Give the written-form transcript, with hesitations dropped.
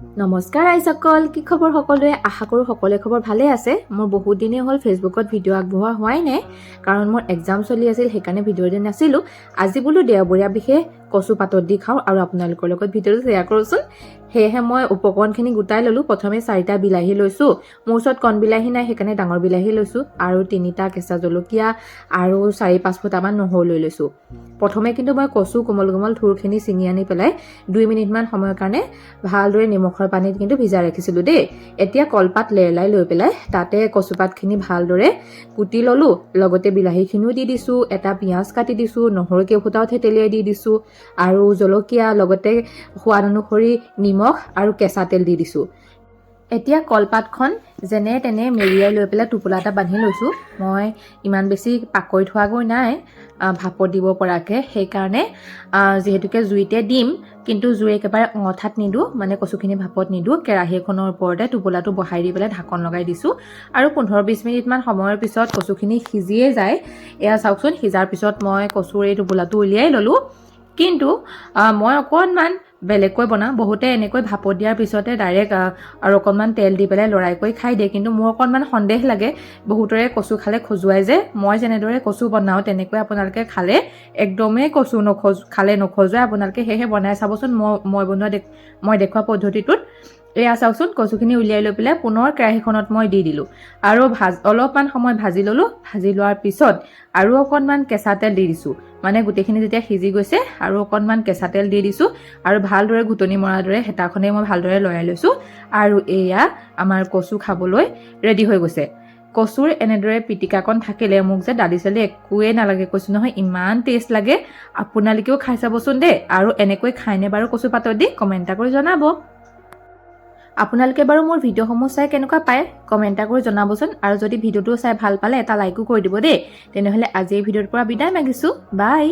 নমস্কাৰ আইসকল, কি খবৰ সকলোৱে? আশা কৰোঁ সকলোৱে খবৰ ভালে আছে। মোৰ বহুত দিনেই হ'ল ফেচবুকত ভিডিঅ' আগবঢ়োৱা হোৱাই নাই, কাৰণ মোৰ এক্সাম চলি আছিল, সেইকাৰণে ভিডিঅ' দিয়া নাছিলোঁ। আজি বোলো দেওবৰীয়া বিশেষ কচু পাতত দি খাওঁ আৰু আপোনালোকৰ লগত ভিডিঅ'টো শ্বেয়াৰ কৰোঁচোন। সেয়েহে মই উপকৰণখিনি গোটাই ল'লোঁ। প্ৰথমে 4টা বিলাহী লৈছোঁ। মোৰ ওচৰত কণ বিলাহী নাই, সেইকাৰণে ডাঙৰ বিলাহী লৈছোঁ আৰু 3টা কেঁচা জলকীয়া আৰু 4-5 ফুটামান নহৰু লৈ লৈছোঁ। প্ৰথমে কিন্তু মই কচু কোমল কোমল থুৰখিনি ছিঙি আনি পেলাই 2 মিনিটমান সময়ৰ কাৰণে ভালদৰে নিমখৰ পানীত কিন্তু ভিজাই ৰাখিছিলোঁ দেই। এতিয়া কলপাত লেৰেলাই লৈ পেলাই তাতে কচুপাতখিনি ভালদৰে কুটি ল'লোঁ। লগতে বিলাহীখিনিও দি দিছোঁ, এটা পিঁয়াজ কাটি দিছোঁ, নহৰু কেইফুটাও থেতেলিয়াই দি দিছোঁ আৰু জলকীয়া, লগতে সোৱাদ অনুসৰি নিমখ আৰু কেঁচা তেল দি দিছোঁ। এতিয়া কলপাতখন যেনে তেনে মেৰিয়াই লৈ পেলাই টোপোলা এটা বান্ধি লৈছোঁ। মই ইমান বেছি পাকৈত হোৱাগৈ নাই ভাপত দিব পৰাকৈ, সেইকাৰণে যিহেতুকে জুইতে দিম, কিন্তু জুই একেবাৰে অঙঠাত নিদিওঁ, মানে কচুখিনি ভাপত নিদিওঁ। কেৰাহী এখনৰ ওপৰতে টোপোলাটো বহাই দি পেলাই ঢাকন লগাই দিছোঁ আৰু 15-20 মিনিটমান সময়ৰ পিছত কচুখিনি সিজিয়ে যায়। এয়া চাওকচোন, সিজাৰ পিছত মই কচুৰ এই টোপোলাটো উলিয়াই ল'লোঁ। কিন্তু মই অকণমান বেলেগকৈ বনাওঁ। বহুতে এনেকৈ ভাপত দিয়াৰ পিছতে ডাইৰেক্ট আৰু অকণমান তেল দি পেলাই লৰাই কৰি খাই দিয়ে, কিন্তু মোৰ অকণমান সন্দেহ লাগে। বহুতৰে কচু খালে খজুৱাই যে, মই যেনেদৰে কচু বনাওঁ তেনেকৈ আপোনালোকে খালে একদমেই কচু খালে নখজুৱাই। আপোনালোকে সেয়েহে বনাই চাবচোন মই দেখুওৱা পদ্ধতিটোত। এয়া চাওকচোন, কচুখিনি উলিয়াই লৈ পেলাই পুনৰ কেৰাহীখনত মই দি দিলোঁ আৰু অলপমান সময় ভাজি ল'লোঁ। ভাজি লোৱাৰ পিছত আৰু অকণমান কেঁচা তেল দি দিছোঁ, মানে গোটেইখিনি যেতিয়া সিজি গৈছে আৰু অকণমান কেঁচা তেল দি দিছোঁ আৰু ভালদৰে ঘুটনি মৰাৰ দৰে হেতাখনেই মই ভালদৰে লৰাই লৈছোঁ আৰু এয়া আমাৰ কচু খাবলৈ ৰেডি হৈ গৈছে। কচুৰ এনেদৰে পিটিকাকণ থাকিলে মোক যে দালি চালি একোৱেই নালাগে, কৈছোঁ নহয়, ইমান টেষ্ট লাগে। আপোনালোকেও খাই চাবচোন দেই। আৰু এনেকৈ খাইনে বাৰু কচু পাতত দি কমেণ্ট এটা কৰি জনাব। আপোনালোকে বাৰু মোৰ ভিডিঅ'সমূহ চাই কেনেকুৱা পায় কমেণ্ট এটা কৰি জনাবচোন। আৰু যদি ভিডিঅ'টো চাই ভাল পালে এটা লাইকো কৰি দিব দেই। তেনেহ'লে আজি এই ভিডিঅ'ৰ পৰা বিদায় মাগিছোঁ। বাই।